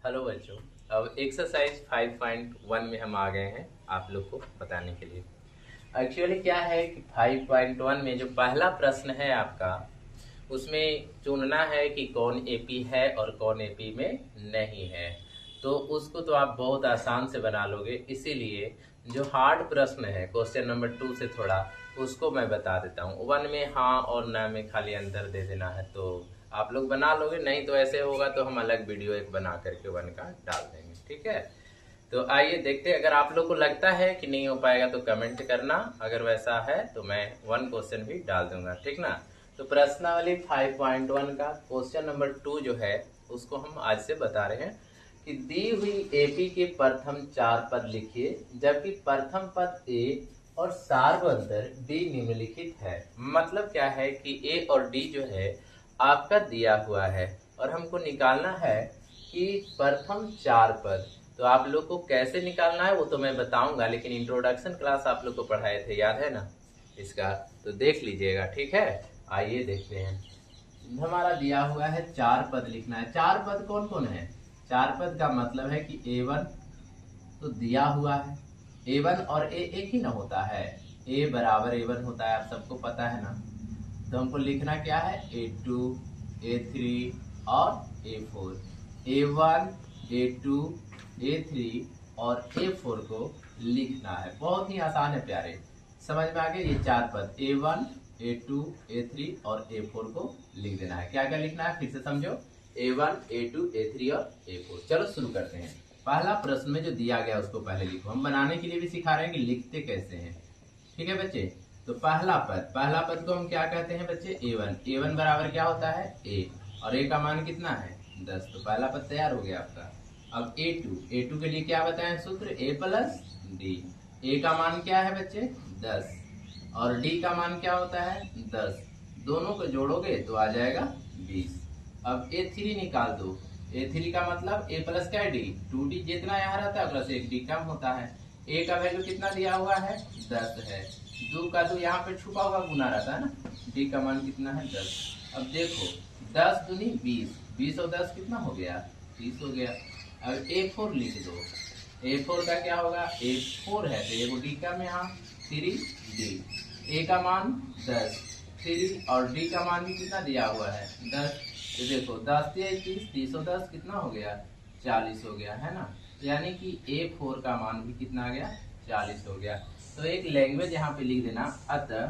Hello बच्चों। अब exercise 5.1 में हम आ गए हैं आप लोग को बताने के लिए। एक्चुअली क्या है कि 5.1 में जो पहला प्रश्न है आपका, उसमें चुनना है कि कौन एपी है और कौन एपी में नहीं है। तो उसको तो आप बहुत आसान से बना लोगे, इसीलिए जो हार्ड प्रश्न है क्वेश्चन नंबर 2 से थोड़ा, उसको मैं बता देता हूँ। 1 में हाँ और ना में खाली अंतर दे देना है, तो आप लोग बना लोगे। नहीं तो ऐसे होगा तो हम अलग वीडियो एक बना करके 1 का डाल देंगे, ठीक है। तो आइए देखते हैं, अगर आप लोग को लगता है कि नहीं हो पाएगा तो कमेंट करना, अगर वैसा है तो मैं 1 क्वेश्चन भी डाल दूंगा, ठीक ना। तो प्रश्नावली 5.1 का क्वेश्चन नंबर 2 जो है, उसको हम आज से बता रहे हैं कि दी हुई एपी के प्रथम 4 पद लिखिए, जबकि प्रथम पद ए और सार्वंतर डी निम्नलिखित है। मतलब क्या है कि ए और डी जो है आपका दिया हुआ है, और हमको निकालना है कि प्रथम 4 पद। तो आप लोग को कैसे निकालना है वो तो मैं बताऊंगा, लेकिन इंट्रोडक्शन क्लास आप लोग को पढ़ाए थे, याद है ना इसका, तो देख लीजिएगा, ठीक है। आइए देखते हैं। हमारा दिया हुआ है 4 पद लिखना है। 4 पद कौन कौन है? 4 पद का मतलब है कि A1 तो दिया हुआ है। A1 और A एक ही ना होता है, A बराबर A1 होता है, आप सबको पता है ना। तो हमको लिखना क्या है? A2, A3 और A4। A1, A2, A3 और A4 को लिखना है। बहुत ही आसान है प्यारे, समझ में आ गया। ये 4 पद A1, A2, A3 और A4 को लिख देना है। क्या क्या लिखना है फिर से समझो। A1, A2, A3 और A4। चलो शुरू करते हैं। पहला प्रश्न में जो दिया गया उसको पहले लिखो। हम बनाने के लिए भी सिखा रहे हैं कि लिखते कैसे हैं, ठीक है बच्चे। तो पहला पद को हम क्या कहते हैं बच्चे? A1। A1 बराबर क्या होता है? A, और A का मान कितना है? 10। तो पहला पद तैयार हो गया आपका। अब A2 के लिए क्या बताएं सूत्र? A plus D. A का मान क्या है बच्चे? 10, और D का मान क्या होता है? 10। दोनों को जोड़ोगे तो आ जाएगा 20। अब A3 निकाल दो। A3 का मतलब A प्लस क्या है? D। 2D जितना यहाँ रहता है उतना से 1D कम होता है। A का वैल्यू कितना दिया हुआ है? 10 है। 2 का 2 यहाँ पे छुपा हुआ गुना रहता है ना। D का मान कितना है? 10। अब देखो 10 दूनी 20, 20 और 10 कितना हो गया? 30 हो गया। अब A4 लिख दो। A4 का क्या होगा? A4 है तो एगो D का में यहाँ 3D। A का मान 10, 3 और D का मान भी कितना दिया हुआ है? 10। तो देखो 10 से 30, 30 और 10 कितना हो गया? 40 हो गया, है ना। यानी कि A4 का मान भी कितना आ गया? 40 हो गया। तो एक लैंग्वेज यहाँ पे लिख देना, अतः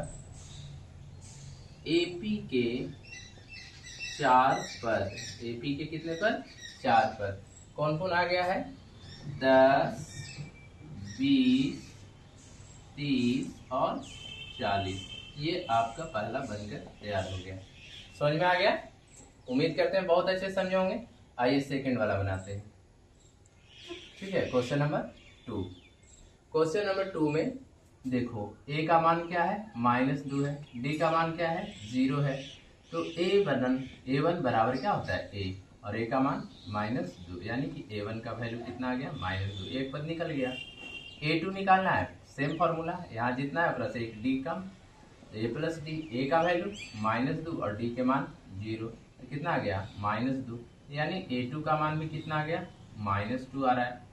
AP के 4 पद। AP के कितने पद? 4 पद। कौन कौन आ गया है? 10, 20, 30 और 40। ये आपका पहला बनकर तैयार हो गया। समझ में आ गया? उम्मीद करते हैं बहुत अच्छे समझे होंगे। आइए सेकंड वाला बनाते हैं, ठीक है। Question number 2। क्वेश्चन नंबर 2 में देखो A का मान क्या है? -2 है। D का मान क्या है? 0 है। तो A1 बराबर क्या होता है? A, और A का मान -2, यानी कि A1 का वैल्यू कितना आ गया? -2। एक पद निकल गया। A2 निकालना है, सेम फॉर्मूला, यहाँ जितना है plus 1 D come, A plus D. A का वैल्यू -2 और D के मान 0, तो कितना आ गया? -2, यानी A2 का मान भी कितना आ गया? -2 आ रहा है।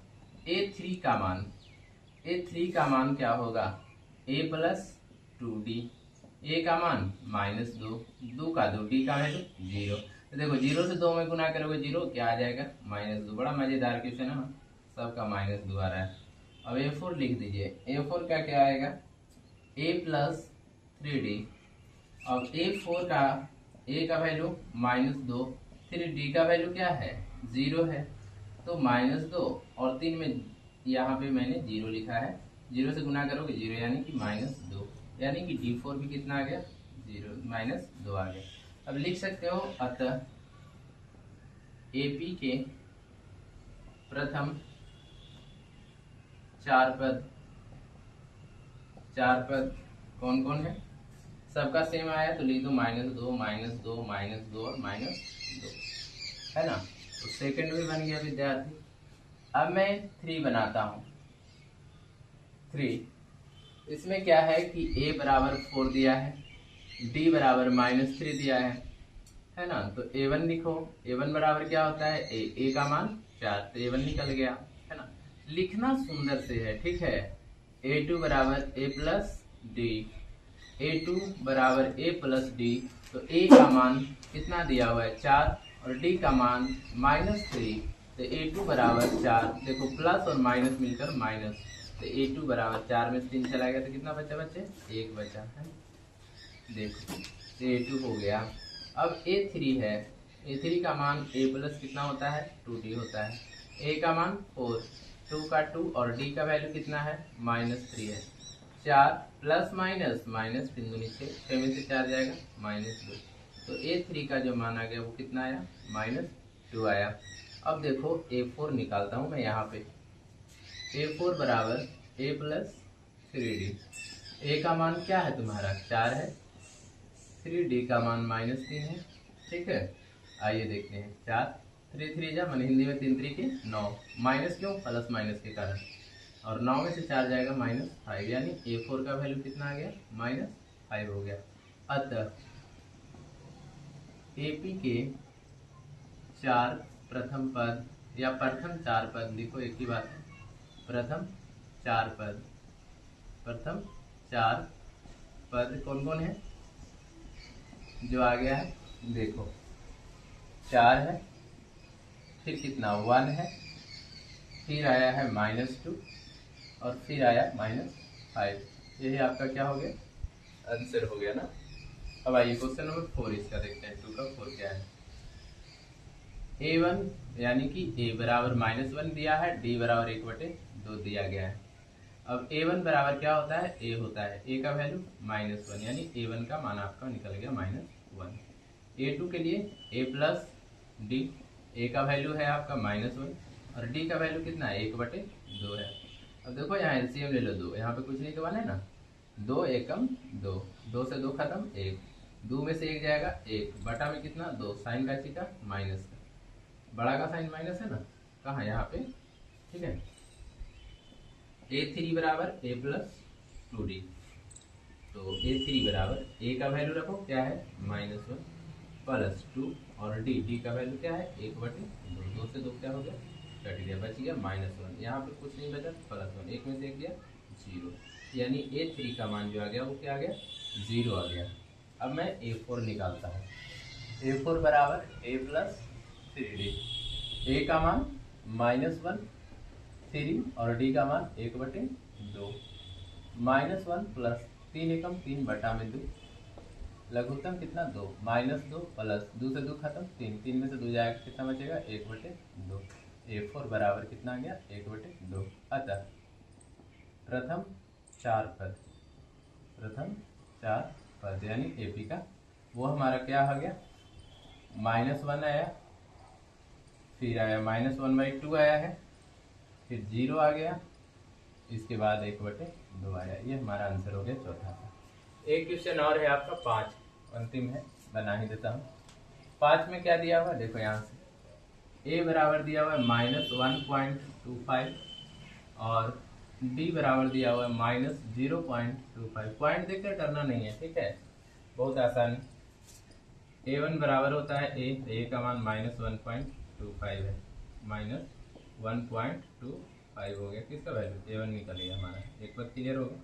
A3 का मान क्या होगा? A plus 2D। A का मान -2, 2 का 2, D का वैल्यू 0। तो देखो 0 से 2 में गुना करोगे 0, क्या आ जाएगा? -2। बड़ा मजेदार क्वेश्चन है ना, सबका -2 आ रहा है। अब A4 लिख दीजिए। A4 का क्या आएगा? A plus 3D। अब A4 का A का वैल्यू -2, 3D का वैल्यू क्या है? 0 है। तो -2 और 3 में यहाँ पे मैंने 0 लिखा है। 0 से गुना करोगे 0, यानी कि -2, यानी कि D4 भी कितना आ गया? 0, -2 आ गया। अब लिख सकते हो, अतः AP के प्रथम 4 पद। 4 पद कौन कौन है? सबका सेम आया तो लिख दो -2, -2, -2 और -2, है ना। तो सेकंड भी बन गया विद्यार्थी। अब मैं 3 बनाता हूँ। 3 इसमें क्या है कि A बराबर 4 दिया है, D बराबर -3 दिया है, है ना। तो a1 लिखो, a1 बराबर क्या होता है a का मान 4, तो a1 निकल गया, है ना। लिखना सुंदर से है, ठीक है। a2 बराबर a प्लस डी, a2 बराबर a प्लस डी। तो a का मान कितना दिया हुआ है 4 और d का मान -3, तो a2 बराबर 4। देखो प्लस और माइनस मिलकर माइनस, तो a2 बराबर 4 में से 3 चला गया तो कितना बचा बच्चे 1 बचा है। देखो a2 हो गया। अब a3 है, a3 का मान a प्लस कितना होता है 2d होता है। a का मान 4, 2 का 2 और d का वैल्यू कितना है -3 है। 4 प्लस माइनस माइनस 3 दूनी 6, 6 में से 4 जाएगा -2, तो a3 का जो मान आ गया वो कितना आया -2 आया। अब देखो a4 निकालता हूँ मैं यहाँ पे। a4 बराबर a प्लस 3d, a का मान क्या है तुम्हारा 4 है, 3d का मान -3 है, ठीक है। आइए देखते हैं, 4 3 3 जा मन हिंदी में 3 3 के 9, माइनस क्यों प्लस माइनस के कारण, और 9 में से 4 जाएगा -5, यानी a4 का वैल्यू कितना आ गया -5 हो गया। अतः AP के 4 प्रथम पद या प्रथम 4 पद, लिखो एक ही बात है, प्रथम 4 पद, प्रथम 4 पद कौन कौन है जो आ गया है, देखो 4 है, फिर कितना 1 है, फिर आया है -2 और फिर आया -5। यही आपका क्या हो गया आंसर हो गया ना। अब आइए क्वेश्चन नंबर 4 इसका देखते हैं, 2 का 4 क्या है। a1 यानी कि a बराबर -1 दिया है, d बराबर 1/2 दिया गया है। अब a1 बराबर क्या होता है a होता है, a का वैल्यू -1, यानी a1 का मान आपका निकल गया -1। a2 के लिए a प्लस डी, a का वैल्यू है आपका -1 और d का वैल्यू कितना है 1/2 है। अब देखो यहाँ एलसीएम ले लो, 2 यहाँ पे कुछ नहीं करवाना है ना, 2 एकम 2, 2 से 2 खत्म 1, 2 में से 1 जाएगा 1 बटा में कितना 2, साइन का का माइनस का, बड़ा का साइन माइनस है ना, कहाँ यहाँ पे, ठीक है। a3 बराबर a प्लस 2d, तो a3 बराबर a का वैल्यू रखो क्या है -1 प्लस 2 और d का वैल्यू क्या है 1/2, 2 से 2 क्या हो गया कट गया, बच गया -1, यहाँ पे कुछ नहीं बचा +1, 1 में से 1 गया 0, यानी a3 का मान जो आ गया वो क्या आ गया 0 आ गया। अब मैं a4 निकालता हूँ, a4 बराबर a प्लस 3d, a का मान -1 3 और d का मान 1/2, -1 प्लस 3 एकम 3 बटा में 2, लघुत्तम कितना 2, -2 प्लस 2 से 2 खत्म 3, 3 में से 2 जाएगा कितना बचेगा 1/2, a4 बराबर कितना आ गया 1/2। अतः प्रथम 4 पद, प्रथम 4 पद यानी AP का वो हमारा क्या आ गया -1 आया, फिर आया -1/2 आया है, फिर 0 आ गया, इसके बाद 1/2 आया। ये हमारा आंसर हो गया चौथा का। एक क्वेश्चन और है आपका 5, अंतिम है, बना ही देता हूँ। 5 में क्या दिया हुआ देखो, यहाँ से a बराबर दिया हुआ है -1.25 और d बराबर दिया हुआ है -0.25। पॉइंट देखकर करना नहीं है, ठीक है, बहुत आसान। a1 बराबर होता है a का मान -1.25 है, -1.25 हो गया, किसका वैल्यू a1 निकल गया हमारा, एक बार क्लियर होगा।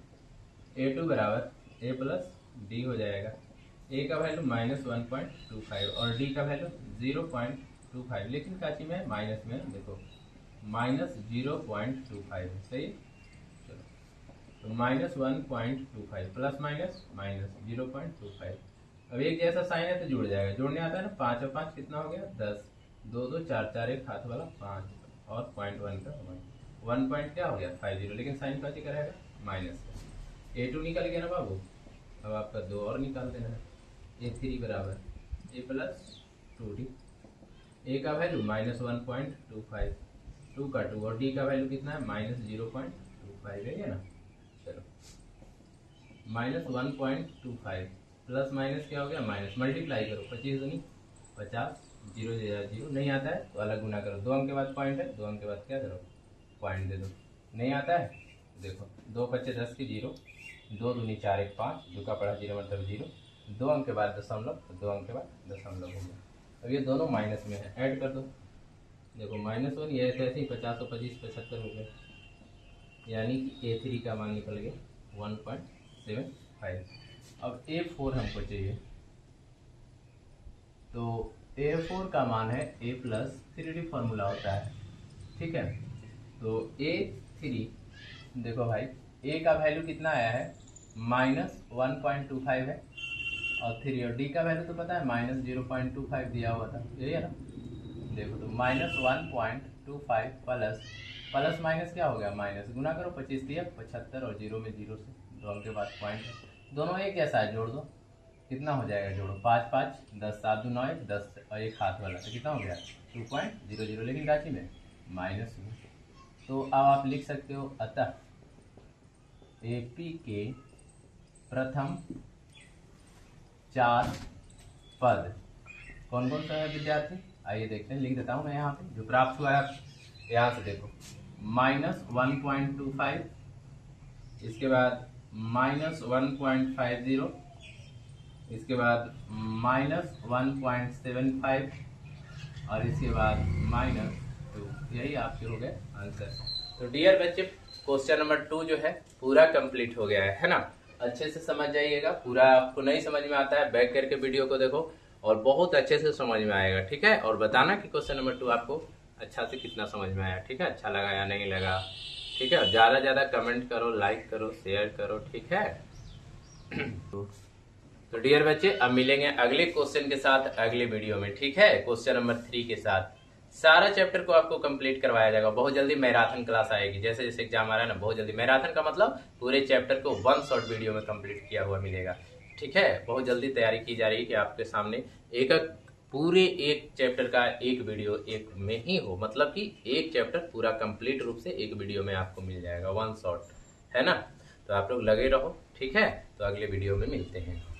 a2 बराबर a प्लस डी हो जाएगा, a का वैल्यू -1.25 और d का वैल्यू 0.25, लेकिन काची में माइनस में देखो -0.25 सही। चलो तो -1.25 प्लस माइनस माइनस 0.25, अब एक जैसा साइन है तो जुड़ जाएगा, जुड़ने आता है ना, 5 और 5 कितना हो गया 10, 2 2 4 4 एक हाथ वाला 5 और .1 का 1 पॉइंट क्या हो गया 50, लेकिन साइन का करेगा माइनस का। a2 निकल गया ना बाबू, अब आपका 2 और निकाल देना है, a3 बराबर a प्लस 2d, a का वैल्यू -1.25, 2 का 2 और d का वैल्यू कितना है -0.25 है ना। चलो -1.25 प्लस माइनस क्या हो गया माइनस, मल्टीप्लाई करो 25 दूनी 50, 0 0 नहीं आता है तो अलग गुना करो, 2 अंक के बाद पॉइंट है, 2 अंक के बाद क्या करो पॉइंट दे दो, नहीं आता है देखो 2 25 10 की 0, 2 दूनी 4 1 5, 2 का पढ़ा 0 मतलब 0, 2 अंक के बाद दशमलव, 2 अंक के बाद दशमलव हो गया। अब ये दोनों माइनस में है, ऐड कर दो। देखो -1 ये ऐसे ही 50 और 25 75 हो गया, यानी कि A3 का मान निकल गया 1.75। अब A4 हमको चाहिए, तो A4 का मान है A प्लस 3D फॉर्मूला होता है, ठीक है। तो A3 देखो भाई, A का वैल्यू कितना आया है -1.25 है, और 3 और D का वैल्यू तो पता है -0.25 दिया हुआ था, यही है ना। देखो तो -1.25 प्लस माइनस क्या हो गया, माइनस, गुना करो 25 दिया 75 और 0 में 0 से ड्रॉ के बाद पॉइंट है, दोनों एक जैसा है, जोड़ दो, कितना हो जाएगा, जोड़ो 5 5 10 7 2 9 10 और एक हाथ वाला, तो कितना हो गया 2.00, लेकिन राशि में माइनस में। तो अब आप लिख सकते हो, अतः AP के प्रथम 4 पद कौन कौन सा है विद्यार्थी, आइए देखते हैं, लिख देता हूँ मैं यहाँ पे जो प्राप्त हुआ है। यहाँ से देखो -1.25, इसके बाद -1.50, इसके बाद -1.75 और इसके बाद -2, यही आपके हो गए आंसर। तो डियर बच्चे, क्वेश्चन नंबर 2 जो है पूरा कंप्लीट हो गया है ना। अच्छे से समझ जाइएगा, पूरा आपको नहीं समझ में आता है बैक करके वीडियो को देखो और बहुत अच्छे से समझ में आएगा, ठीक है। और बताना कि क्वेश्चन नंबर 2 आपको अच्छा से कितना समझ में आया, ठीक है, अच्छा लगा या नहीं लगा, ठीक है। ज़्यादा ज़्यादा कमेंट करो, लाइक करो, शेयर करो, ठीक है। तो डियर बच्चे, अब मिलेंगे अगले क्वेश्चन के साथ अगले वीडियो में, ठीक है। क्वेश्चन नंबर 3 के साथ सारा चैप्टर को आपको कंप्लीट करवाया जाएगा। बहुत जल्दी मैराथन क्लास आएगी, जैसे जैसे एग्जाम आ रहा है ना, बहुत जल्दी। मैराथन का मतलब पूरे चैप्टर को 1 शॉर्ट वीडियो में कंप्लीट किया हुआ मिलेगा, ठीक है। बहुत जल्दी तैयारी की जा रही है कि आपके सामने एक पूरे एक चैप्टर का एक वीडियो एक में ही हो, मतलब कि एक चैप्टर पूरा कंप्लीट रूप से एक वीडियो में आपको मिल जाएगा 1 शॉट, है ना। तो आप लोग लगे रहो, ठीक है। तो अगले वीडियो में मिलते हैं।